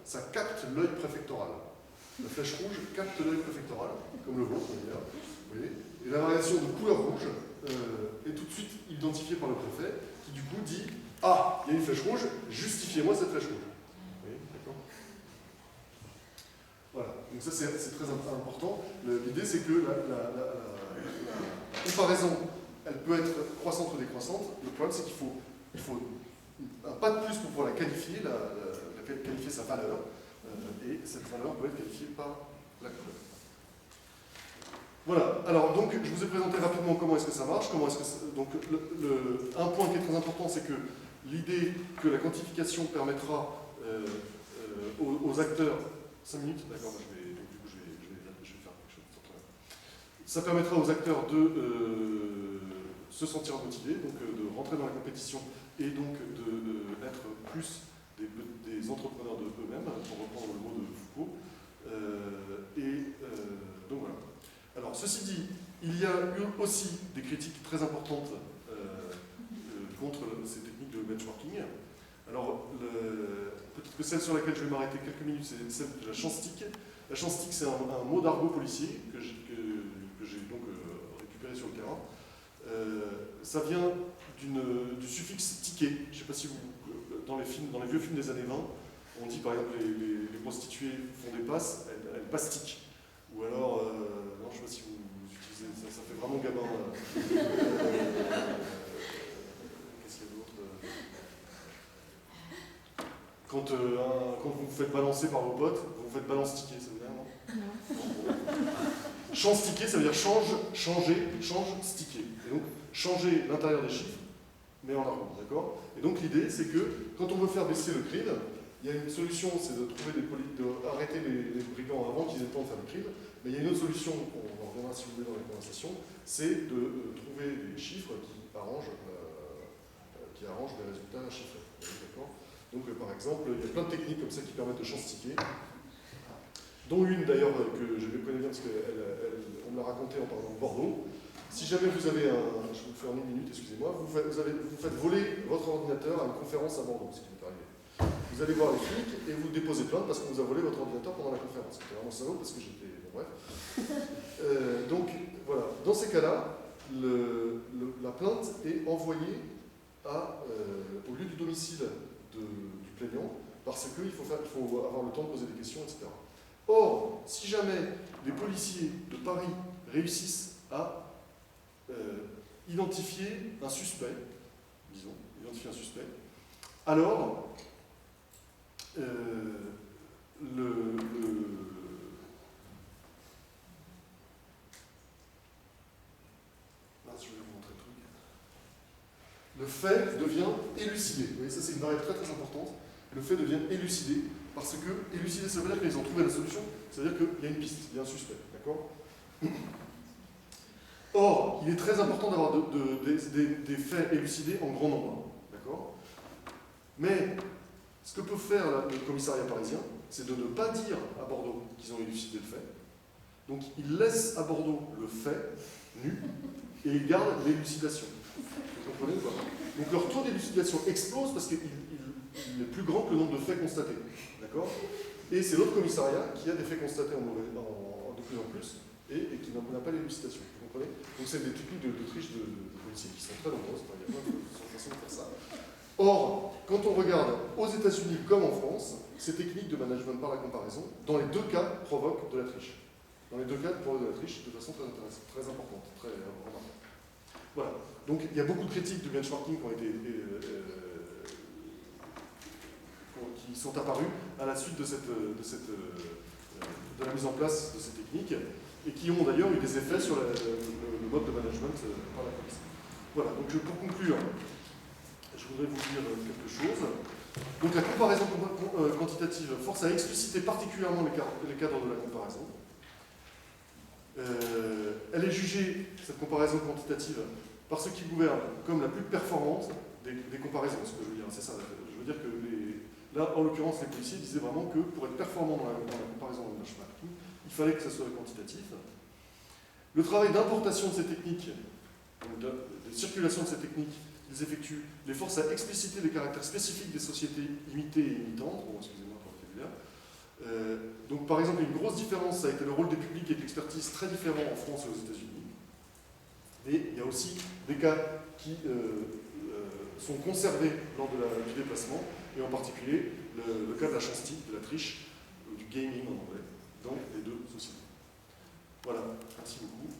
ça capte l'œil préfectoral. La flèche rouge capte l'œil préfectoral, comme le vôtre d'ailleurs. Vous voyez. Et la variation de couleur rouge est tout de suite identifiée par le préfet, qui du coup dit « Ah, il y a une flèche rouge, justifiez-moi cette flèche rouge. » Vous voyez, d'accord ? Voilà, donc ça c'est très important. L'idée c'est que la comparaison, elle peut être croissante ou décroissante. Le problème c'est qu'il faut un pas de plus pour pouvoir la qualifier, qualifier sa valeur, et cette valeur peut être qualifiée par la couleur. Voilà, alors donc je vous ai présenté rapidement comment est-ce que ça marche, donc un point qui est très important, c'est que l'idée que la quantification permettra aux acteurs, 5 minutes, d'accord, je vais faire quelque chose de très. Ça permettra aux acteurs de se sentir motivés, donc de rentrer dans la compétition et donc d'être plus des entrepreneurs de eux-mêmes, pour reprendre le mot de Foucault. Donc voilà. Alors, ceci dit, il y a eu aussi des critiques très importantes contre ces techniques de benchmarking. Alors, peut-être que celle sur laquelle je vais m'arrêter quelques minutes, c'est celle de la chanstique. La chanstique, c'est un mot d'argot policier que j'ai donc récupéré sur le terrain. Ça vient du suffixe tiquet. Je ne sais pas si vous, dans les vieux films des années 20, on dit par exemple les prostituées font des passes, elles pastiquent. Ou alors, non, je ne sais pas si vous utilisez ça, ça fait vraiment gamin. Qu'est-ce qu'il y a d'autre quand vous vous faites balancer par vos potes, vous vous faites balance-tiquer, ça veut dire, non? Non. Change-tiquer, ça veut dire change-sticker. Et donc, changer l'intérieur des chiffres, mais en argent, d'accord? Et donc, l'idée, c'est que quand on veut faire baisser le crime, il y a une solution, c'est d'arrêter les brigands avant qu'ils aient le temps de faire le crime. Mais il y a une autre solution, on en reviendra si vous voulez dans la conversation, c'est de trouver des chiffres qui arrangent les résultats chiffrés. Donc par exemple, il y a plein de techniques comme ça qui permettent de chanstiquer, dont une d'ailleurs que je connais bien parce qu'on me l'a raconté en parlant de Bordeaux. Si jamais vous avez je vous le fais en une minute, excusez-moi, vous faites voler votre ordinateur à une conférence à Bordeaux, ce qui m'est arrivé. Vous allez voir les flics et vous déposez plainte parce qu'on vous a volé votre ordinateur pendant la conférence. C'était vraiment salaud parce que j'étais... Bon, bref. Donc, voilà. Dans ces cas-là, la plainte est envoyée au lieu du domicile du plaignant parce qu'il faut avoir le temps de poser des questions, etc. Or, si jamais les policiers de Paris réussissent à identifier un suspect, alors je vais vous montrer le truc. Le fait devient élucidé. Vous voyez, ça c'est une variable très très importante. Le fait devient élucidé, parce que élucidé, ça veut dire qu'ils ont trouvé la solution, c'est-à-dire qu'il y a une piste, il y a un suspect, d'accord? Or, il est très important d'avoir des faits élucidés en grand nombre, d'accord? Mais ce que peut faire le commissariat parisien, c'est de ne pas dire à Bordeaux qu'ils ont élucidé le fait. Donc, ils laissent à Bordeaux le fait nu et ils gardent l'élucidation. Vous comprenez ou pas? Donc, leur taux d'élucidation explose parce qu'il est plus grand que le nombre de faits constatés. D'accord? Et c'est l'autre commissariat qui a des faits constatés de plus en plus et qui n'a pas l'élucidation. Vous comprenez? Donc, c'est des techniques de triche de policiers qui sont très nombreuses. Il y a plein de façons de faire ça. Or, quand on regarde aux États-Unis comme en France, ces techniques de management par la comparaison, dans les deux cas, provoquent de la triche. Dans les deux cas, provoquent de la triche de façon très intéressante, très importante, très remarquable. Voilà. Donc, il y a beaucoup de critiques du benchmarking qui sont apparues à la suite de la mise en place de ces techniques et qui ont d'ailleurs eu des effets sur le mode de management par la police. Voilà. Donc, pour conclure, je voudrais vous dire quelque chose. Donc la comparaison quantitative force à expliciter particulièrement les cadres de la comparaison. Elle est jugée, cette comparaison quantitative, par ceux qui gouvernent comme la plus performante des comparaisons. Ce que je veux dire, c'est ça. Je veux dire que là, en l'occurrence, les policiers disaient vraiment que pour être performant dans la comparaison de benchmarking, il fallait que ça soit quantitatif. Le travail d'importation de ces techniques, de circulation de ces techniques, ils effectuent les forces à expliciter les caractères spécifiques des sociétés imitées et imitantes, bon, excusez-moi pour le vocabulaire, Donc par exemple, une grosse différence, ça a été le rôle des publics et de l'expertise très différent en France et aux États-Unis. Et il y a aussi des cas qui sont conservés lors du déplacement, et en particulier le cas de la chance-tique, de la triche, ou du gaming en anglais, dans les deux sociétés. Voilà, merci beaucoup.